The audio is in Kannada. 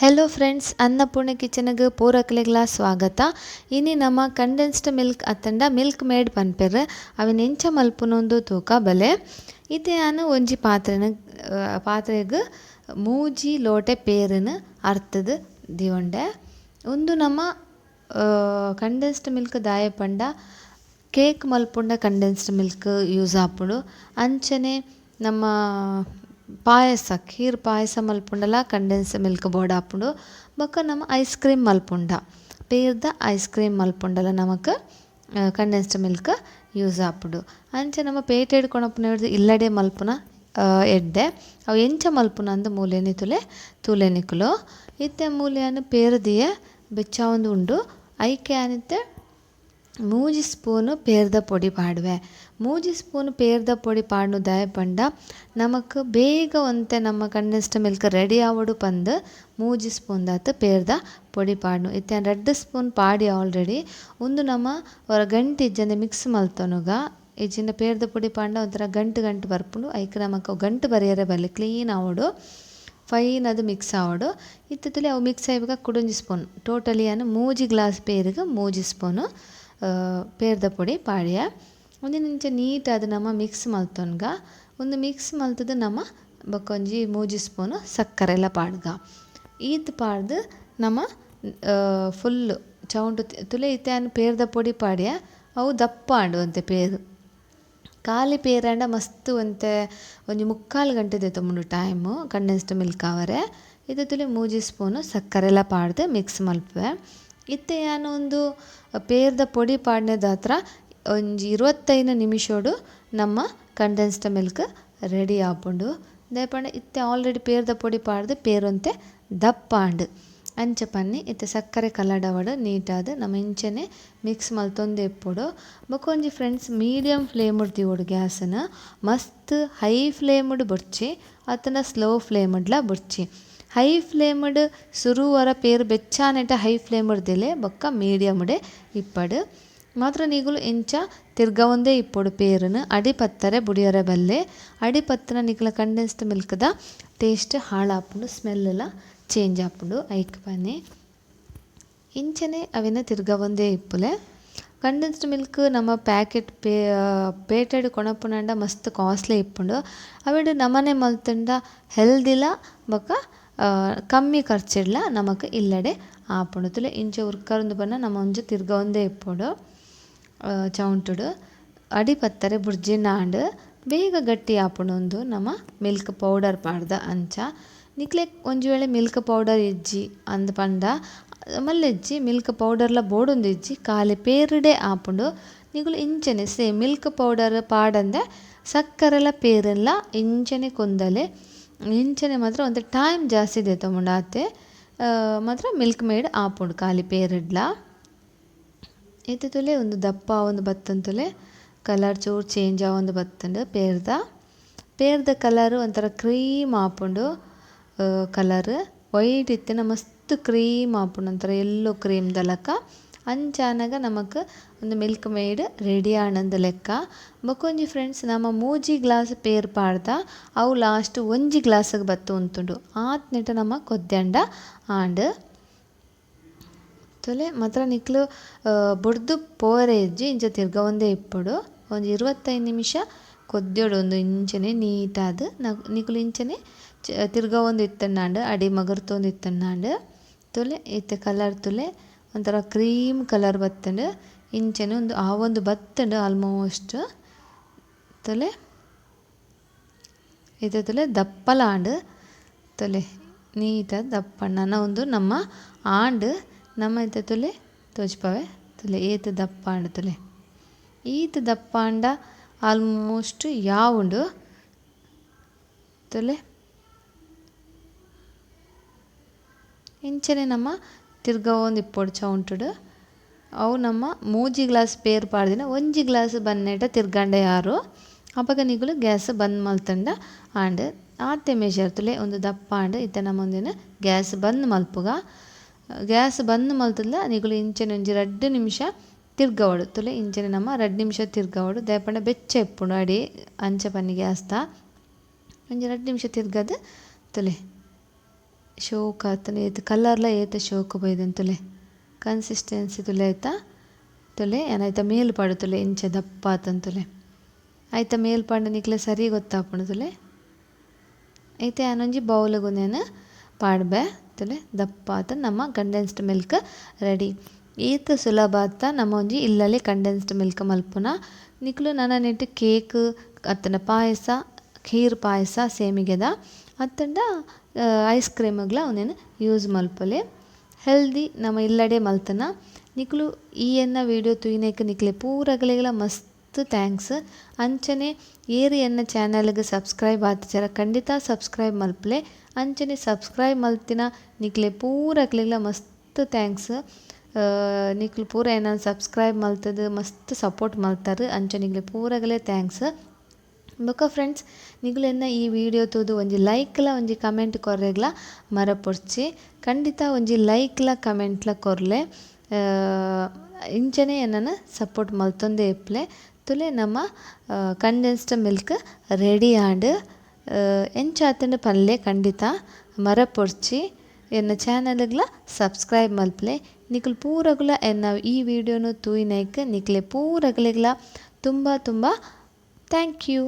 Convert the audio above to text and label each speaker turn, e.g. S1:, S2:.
S1: ಹೆಲೋ ಫ್ರೆಂಡ್ಸ್, ಅನ್ನಪೂರ್ಣ ಕಿಚನ್ಗೆ ಪೂರಕ್ಲೆಗ್ಲ ಸ್ವಾಗತ. ಇನಿ ನಮ್ಮ ಕಂಡೆನ್ಸ್ಡ್ ಮಿಲ್ಕ್ ಅತ್ತಂಡ ಮಿಲ್ಕ್ ಮೇಡ್ ಪನ್ಪೆರ್ ಅವಿನ ಎಂಚ ಮಲ್ಪುನೊಂದು ತೂಕ ಬಲೆ. ಇದು ನಾನು ಒಂಜಿ ಪಾತ್ರೆಗ್ ಮೂಜಿ ಲೋಟೆ ಪೇರನ್ನು ಅರ್ತದ ದಿವಂಡೆ. ಒಂದು ನಮ್ಮ ಕಂಡೆನ್ಸ್ಡ್ ಮಿಲ್ಕ್ ದಾಯ ಪಂಡ ಕೇಕ್ ಮಲ್ಪುಂಡ ಕಂಡೆನ್ಸ್ಡ್ ಮಿಲ್ಕ್ ಯೂಸ್ ಆಪುಡು. ಅಂಚನೆ ನಮ್ಮ ಪಾಯಸ ಖೀರ್ ಪಾಯಸ ಮಲ್ಪುಂಡಲ ಕಂಡೆನ್ಸ್ ಮಿಲ್ಕ್ ಬೋರ್ಡ್ ಆಪುಂಡು. ಬೊಕ್ಕ ನಮ್ಮ ಐಸ್ ಕ್ರೀಮ್ ಮಲ್ಪುಂಡ ಪೇರ್ದ ಐಸ್ ಕ್ರೀಮ್ ಮಲ್ಪುಂಡಲ ನಮಕ್ ಕಂಡೆನ್ಸ್ಡ್ ಮಿಲ್ಕ್ ಯೂಸ್ ಆಪುಡು. ಅಂಚೆ ನಮ್ಮ ಪೇಟೆ ಹಿಡ್ಕೊಳಪ್ಪನ ಹಿಡ್ದು ಇಲ್ಲಡೆ ಮಲ್ಪುನ ಎಡ್ಡೆ ಅವು ಎಂಚ ಮಲ್ಪುನ ಅಂದ ಮೂಲೆನಿ ತೂಲೆನಿಕುಲು ಇತ್ತೆ ಮೂಲೆಯನ್ನು ಪೇರ್ದಿಯ ಬೆಚ್ಚಾವೊಂದು ಉಂಡು. ಐಕೆ ಆನಿತ್ತೆ ಮೂಜಿ ಸ್ಪೂನು ಪೇರ್ದ ಪೊಡಿ ಪಾಡುವೆ. ಮೂಜಿ ಸ್ಪೂನ್ ಪೇರ್ದ ಪೊಡಿ ಪಾಡ್ನು ದಾಯ ಪಂಡ ನಮಕ್ ಬೇಗ ಒಂತೆ ನಮ್ಮ ಕಂಡೆನ್ಸ್ಡ್ ಮಿಲ್ಕ್ ರೆಡಿ ಆವಡು ಪಂದ್ ಮೂಜಿ ಸ್ಪೂನ್ ದಾತ್ ಪೇರ್ದ ಪೊಡಿ ಪಾಡ್ನು. ಇತ್ತೆ 2 ಸ್ಪೂನ್ ಪಾಡಿ ಆಲ್ರೆಡಿ ಒಂದು ನಮ್ಮ ಹೊರ ಗಂಟು ಇಜ್ಜಂದೆ ಮಿಕ್ಸ್ ಮಲ್ತೊನುಗ ಇಜ್ಜಿಂದ ಪೇರ್ದ ಪೊಡಿ ಪಾಂಡ ಒಂಥರ ಗಂಟು ಬರ್ಪುಂಡು. ಐಕೆ ನಮಕ್ ಗಂಟು ಬರೆಯರೆ ಬರಲಿ ಕ್ಲೀನ್ ಆವಡು ಫೈನ್ ಅದು ಮಿಕ್ಸ್ ಆವಡು. ಇತ್ತದಲ್ಲಿ ಅವು ಮಿಕ್ಸ್ ಆಯ್ಬೇಕು ಕುಡೊಂಜಿ ಸ್ಪೂನ್ ಟೋಟಲಿ ಅನ್ನು ಮೂಜಿ ಗ್ಲಾಸ್ ಪೇರಿಗೆ ಮೂಜಿ ಸ್ಪೂನು ಪೇರ್ದ ಪೊಡಿ ಪಾಡ್ಯ ಒಂದಿನಿಂಚ ನೀಟಾದ ನಮ್ಮ ಮಿಕ್ಸ್ ಮಲ್ತೊನ್ಗ ಒಂದು ಮಿಕ್ಸ್ ಮಲ್ತದ ನಮ್ಮ ಬೊಕೊಂಜಿ ಮೂಜಿ ಸ್ಪೂನು ಸಕ್ಕರೆ ಎಲ್ಲ ಪಾಡ್ಗ ಈತ್ ಪಾಡ್ದು ನಮ್ಮ ಫುಲ್ಲು ಚೌಂಟು ತುಲೆ ಇತ್ಯಾನು ಪೇರ್ದ ಪೊಡಿ ಪಾಡ್ಯ ಅವು ದಪ್ಪ ಆಂಡು ಅಂತೆ ಪೇರು ಖಾಲಿ ಪೇರಂಡ ಮಸ್ತ್ ಒಂತೆ ಒಂಜಿ 3/4 ಗಂಟೆ ದೆತ್ತೊಂಡು ಟೈಮು ಕಂಡೆನ್ಸ್ಡ್ ಮಿಲ್ಕ್ ಅವರೆ. ಇದು ತುಲೆ ಮೂಜಿ ಸ್ಪೂನು ಸಕ್ಕರೆ ಎಲ್ಲ ಪಾಡ್ದು ಮಿಕ್ಸ್ ಮಲ್ಪುವೆ. ಇತ್ತೆ ನಾನು ಒಂದು ಪೇರ್ದ ಪೊಡಿ ಪಾಡ್ನೆದ ಹತ್ರ ಒಂಜಿ 25 ನಿಮಿಷೋಡು ನಮ್ಮ ಕಂಡೆನ್ಸ್ಡ್ ಮಿಲ್ಕ್ ರೆಡಿ ಆಪುಂಡು. ದಯಪಂಡ ಇತ್ತೆ ಆಲ್ರೆಡಿ ಪೇರ್ದ ಪೊಡಿ ಪಾಡ್ದು ಪೇರೊಂತೆ ದಪ್ಪ ಆಂಡು ಅಂಚ ಪನ್ನಿ ಇತ್ತೆ ಸಕ್ಕರೆ ಕಲಡವಡು ನೀಟಾದ ನಮ್ಮ ಇಂಚನೆ ಮಿಕ್ಸ್ ಮಲ್ತೊಂದು ಎಪ್ಪುಡು. ಬೊಕೊಂಜಿ ಫ್ರೆಂಡ್ಸ್ ಮೀಡಿಯಮ್ ಫ್ಲೇಮುಡ್ ದಿವೋಡು ಗ್ಯಾಸನ್ನು ಮಸ್ತ್ ಹೈ ಫ್ಲೇಮುಡ್ ಬುಡ್ಚಿ ಅತ್ತನ ಸ್ಲೋ ಫ್ಲೇಮುಡ್ಲ ಬುಡ್ಚಿ. ಹೈ ಫ್ಲೇಮಡ್ ಸುರುವರ ಪೇರು ಬೆಚ್ಚಾನೆಟ ಹೈ ಫ್ಲೇಮಡ್ ದಿಲೆ ಬೊಕ್ಕ ಮೀಡಿಯಮ್ಡೆ ಇಪ್ಪಡು ಮಾತ್ರ ನಿಗುಲು ಎಂಚ ತಿರ್ಗ ಒಂದೇ ಇಪ್ಪೊಡು ಪೇರನ್ನು ಅಡಿಪತ್ತರೆ ಬುಡಿಯರೆ ಬಲ್ಲೆ. ಅಡಿಪತ್ತನ ನಿಗುಲ ಕಂಡೆನ್ಸ್ಡ್ ಮಿಲ್ಕ್ದ ಟೇಸ್ಟ್ ಹಾಳಾಪುಂಡು, ಸ್ಮೆಲ್ ಎಲ್ಲ ಚೇಂಜ್ ಆಪುಂಡು. ಐಕ್ ಬನ್ನಿ ಇಂಚನೆ ಅವಿನ ತಿರ್ಗ ಒಂದೇ ಇಪ್ಪುಲೆ. ಕಂಡೆನ್ಸ್ಡ್ ಮಿಲ್ಕ್ ನಮ್ಮ ಪ್ಯಾಕೆಟ್ ಪೇಟೆಡ್ ಕೊಣಪುನಂಡ ಮಸ್ತ್ ಕಾಸ್ಟ್ಲಿ ಇಪ್ಪುಂಡು. ಅವಿಡು ನಮನೆ ಮಲ್ತಂಡ ಹೆಲ್ದಿಲ ಬೊಕ್ಕ ಕಮ್ಮಿ ಖರ್ಚಿಡ್ಲ ನಮಕ್ ಇಲ್ಲಡೆ ಆಪುಂಡು. ತುಲೆ ಇಂಚೆ ಉರ್ಕರೊಂದು ಬಣ್ಣ ನಮ್ಮ ಒಂಜಿ ತಿರ್ಗ ಒಂದೇ ಇಪ್ಪುಡು ಚೌಂಟುಡು ಅಡಿಪತ್ತರೆ ಬುಡ್ಜಿನಾಂಡ್ ಬೇಗ ಗಟ್ಟಿ ಆಪುಂಡು. ಒಂದು ನಮ್ಮ ಮಿಲ್ಕ್ ಪೌಡರ್ ಪಾಡ್ದ ಅಂಚ ನಿಕ್ಲೆ ಒಂಜಿ ವೇಳೆ ಮಿಲ್ಕ್ ಪೌಡರ್ ಇಜ್ಜಿ ಅಂದ್ ಪಂಡ ಮಲ್ಲೆಜ್ಜಿ ಮಿಲ್ಕ್ ಪೌಡರ್ಲ ಬೋಡೊಂದು ಇಜ್ಜಿ ಖಾಲಿ ಪೇರುಡೆ ಆಪುಂಡು. ನಿಗುಲು ಇಂಚನೆ ಸೇಮ್ ಮಿಲ್ಕ್ ಪೌಡರ್ ಪಾಡಂದೆ ಸಕ್ಕರೆಲ್ಲ ಪೇರೆಲ್ಲ ಇಂಚನೆ ಕೊಂದಲೆ ಇಂಚನೆ ಮಾತ್ರ ಒಂದು ಟೈಮ್ ಜಾಸ್ತಿ ದೆತ್ತೊಂಡು ಆತೆ ಮಾತ್ರ ಮಿಲ್ಕ್ ಮೇಡ್ ಆಪುಂಡು ಖಾಲಿ ಪೇರಿಡ್ಲ. ಇದು ತುಲೆ ಒಂದು ದಪ್ಪ ಒಂದು ಬತ್ತಂತುಲೆ ಕಲರ್ ಚೂರು ಚೇಂಜ್ ಒಂದು ಬತ್ತಂಡು ಪೇರ್ದ ಕಲರ್ ಒಂಥರ ಕ್ರೀಮ್ ಆಪುಂಡು. ಕಲರ್ ವೈಟ್ ಇತ್ತಿನ ಮಸ್ತ್ ಕ್ರೀಮ್ ಆಪುಂಡು ಒಂಥರ ಎಲ್ಲೋ ಕ್ರೀಮ್ ದಲಕ ಅಂಚಾನಾಗ ನಮಕ್ ಒಂದು ಮಿಲ್ಕ್ ಮೇಡ್ ರೆಡಿ ಆನಂದ ಲೆಕ್ಕ. ಬೊಕೊಂಜಿ ಫ್ರೆಂಡ್ಸ್ ನಮ್ಮ ಮೂಜಿ ಗ್ಲಾಸ್ ಪೇರ್ ಪಾಡ್ದ ಅವು ಲಾಸ್ಟ್ ಒಂಜಿ ಗ್ಲಾಸ್ಗೆ ಬತ್ತು ಉಂತುಂಡು ಆತ್ ನೆಟ ನಮ್ಮ ಕೊದ್ಯಂಡ ಆಂಡ್ ತೊಲೆ ಮಾತ್ರ ನಿಕ್ಲು ಬುಡ್ದು ಪೋರೆ ಇಜ್ಜಿ ಇಂಚ ತಿರ್ಗ ಒಂದೇ ಇಪ್ಪುಡು ಒಂದು 25 ನಿಮಿಷ ಕೊದ್ಯೋಡು ಒಂದು ಇಂಚನೆ ನೀಟಾದ ನಿಕ್ಲು ಇಂಚನೆ ತಿರ್ಗ ಒಂದು ಇತ್ತಣ್ಣಾಂಡು ಅಡಿ ಮಗರ್ತೊಂದು ಇತ್ತಣ್ಣಾಂಡು ತೊಲೆ ಇತ್ತೆ ಕಲರ್ ತುಲೆ ಒಂಥರ ಕ್ರೀಮ್ ಕಲರ್ ಬತ್ತಂಡು ಇಂಚನೆ ಒಂದು ಆ ಒಂದು ಬತ್ತಂಡು ಆಲ್ಮೋಸ್ಟ್ ತೊಲೆ ಇದು ತೊಲೆ ದಪ್ಪಲ ಆಂಡ್ ತೊಲೆ ನೀಟಾದ ದಪ್ಪಣ್ಣ ಒಂದು ನಮ್ಮ ಆಂಡ್ ನಮ್ಮ ಇತ್ತೆ ತೊಲೆ ತೋಜ್ಪವೆ ತೊಲೆ ಏತ್ ದಪ್ಪ ಆಂಡ್ ತೊಲೆ ಈತ್ ದಪ್ಪ ಆಂಡ ಆಲ್ಮೋಸ್ಟ್ ಯಾವುಂಡು ತೊಲೆ ಇಂಚನೆ ನಮ್ಮ ತಿರ್ಗ ಒಂದು ಇಪ್ಪೊಡು ಚೌಂಟುಡು ಅವು ನಮ್ಮ ಮೂಜಿ ಗ್ಲಾಸ್ ಪೇರ್ ಪಾಡ್ದಿನ ಒಂಜಿ ಗ್ಲಾಸ್ ಬನ್ನೆಟ ತಿರ್ಗಂಡೆ ಯಾರು ಅವಾಗ ನಿಗುಲು ಗ್ಯಾಸ್ ಬಂದ್ ಮಲ್ತಂಡ ಆಂಡ್ ಆತೆ ಮೆಷರ್ ತುಲೆ ಒಂದು ದಪ್ಪ ಆಂಡ್ ಇತ್ತ ನಮ್ಮ ಒಂದಿನ ಗ್ಯಾಸ್ ಬಂದ್ ಮಲ್ಪುಗ ಗ್ಯಾಸ್ ಬಂದ್ ಮಲ್ತಲ್ಲ ನಿಗುಲು ಇಂಚನೆ ಒಂಜಿ 2 ನಿಮಿಷ ತಿರ್ಗವಡು ತುಲೆ ಇಂಚನೆ ನಮ್ಮ 2 ನಿಮಿಷ ತಿರ್ಗವಡು ದಯಪಂಡ ಬೆಚ್ಚ ಎಪ್ಪುಂಡು ಅಡಿ ಅಂಚ ಪನ್ನಿ ಗ್ಯಾಸ್ದ ಒಂಜಿ 2 ನಿಮಿಷ ತಿರ್ಗದು ತುಲೆ ಶೋಕ್ ಆತನ ಏತು ಕಲರ್ಲ ಏತ ಶೋಕ್ ಬೈದನ್ ತುಲೆ ಕನ್ಸಿಸ್ಟೆನ್ಸಿ ತುಲೆ ಆಯ್ತಾ ತುಲೆ ಏನಾಯ್ತಾ ಮೇಲ್ ಪಾಡು ತುಲೆ ಇಂಚ ದಪ್ಪ ಆತನ್ ತುಲೆ ಆಯ್ತಾ ಮೇಲ್ ಪಾಂಡ ನಿಕ್ಲೆ ಸರಿ ಗೊತ್ತಾಪುಂಡು ತುಲೆ ಐತೆ ಆನೊಂಜಿ ಬೌಲ್ಗು ನೇನು ಪಾಡ್ಬೆ ತುಲೆ ದಪ್ಪ ಆತ ನಮ್ಮ ಕಂಡೆನ್ಸ್ಡ್ ಮಿಲ್ಕ್ ರೆಡಿ ಈತ ಸುಲಭ ಆತ ನಮ್ಮ ಒಂಜಿ ಇಲ್ಲಲ್ಲಿ ಕಂಡೆನ್ಸ್ಡ್ ಮಿಲ್ಕ್ ಮಲ್ಪುನ ನಿಕ್ಲು ನನ್ನ ನೆಟ್ಟು ಕೇಕ್ ಅತ್ತನ ಪಾಯಸ ಖೀರ್ ಪಾಯಸ ಸೇಮಿಗೆದ ಅತ್ತಂಡ ಐಸ್ ಕ್ರೀಮ್ಗಳ ಅವನೇನು ಯೂಸ್ ಮಲ್ಪಲೆ ಹೆಲ್ದಿ ನಮ್ಮ ಇಲ್ಲಡೆ ಮಲ್ತನ ನಿಕ್ಲು ಈ ಎನ್ನ ವೀಡಿಯೋ ತುಯಿನೇಕ ನಿಕ್ಲೆ ಪೂರಗಲೆಗಳ ಮಸ್ತ್ ಥ್ಯಾಂಕ್ಸ್ ಅಂಚನೆ ಏರು ಎನ್ನ ಚಾನಲ್ಗೆ ಸಬ್ಸ್ಕ್ರೈಬ್ ಆತಿಚಾರ ಖಂಡಿತ ಸಬ್ಸ್ಕ್ರೈಬ್ ಮಲ್ಪಲೆ ಅಂಚನೆ ಸಬ್ಸ್ಕ್ರೈಬ್ ಮಲ್ತಿನ ನಿಕ್ಲೆ ಪೂರಗಲೆಗಳ ಮಸ್ತ್ ಥ್ಯಾಂಕ್ಸ್ ನಿಕ್ಲು ಪೂರ ಏನಾದ್ರು ಸಬ್ಸ್ಕ್ರೈಬ್ ಮಲ್ತದು ಮಸ್ತ್ ಸಪೋರ್ಟ್ ಮಲ್ತಾರೆ ಅಂಚನಿಗ್ಲೆ ಪೂರಗಲೆ ಥ್ಯಾಂಕ್ಸ್ ಬೊಕ ಫ್ರೆಂಡ್ಸ್ ನಿಗುಲೆನ್ನ ಈ ವಿಡಿಯೋ ತೂದು ಒಂಜಿ ಲೈಕ್ಲ ಒಂಜಿ ಕಮೆಂಟ್ ಕೊರ್ರೆಗ್ಲ ಮರಪೊಡ್ಚಿ ಖಂಡಿತ ಒಂಜಿ ಲೈಕ್ಲ ಕಮೆಂಟ್ಲ ಕೊರ್ಲೆ ಇಂಚನೆ ಎನ್ನನ ಸಪೋರ್ಟ್ ಮಲ್ತೊಂದೆ ಇಪ್ಪಲೆ ತುಲೆ ನಮ್ಮ ಕಂಡೆನ್ಸ್ಡ್ ಮಿಲ್ಕ್ ರೆಡಿ ಆಂಡ್ ಎಂಚಾತಂಡು ಪಲ್ಲೆ ಖಂಡಿತ ಮರಪೊಡ್ಚಿ ಎನ್ನ ಚಾನಲ್ಗ್ಲ ಸಬ್ಸ್ಕ್ರೈಬ್ ಮಲ್ಪಲೆ ನಿಕ್ಲು ಪೂರಗುಲ ಎನ್ನ ಈ ವಿಡಿಯೋನು ತೂಯಿನೈಕ್ ನಿಕ್ಲೆ ಪೂರಗಲೆಗ್ಲ ತುಂಬ ಥ್ಯಾಂಕ್ ಯು.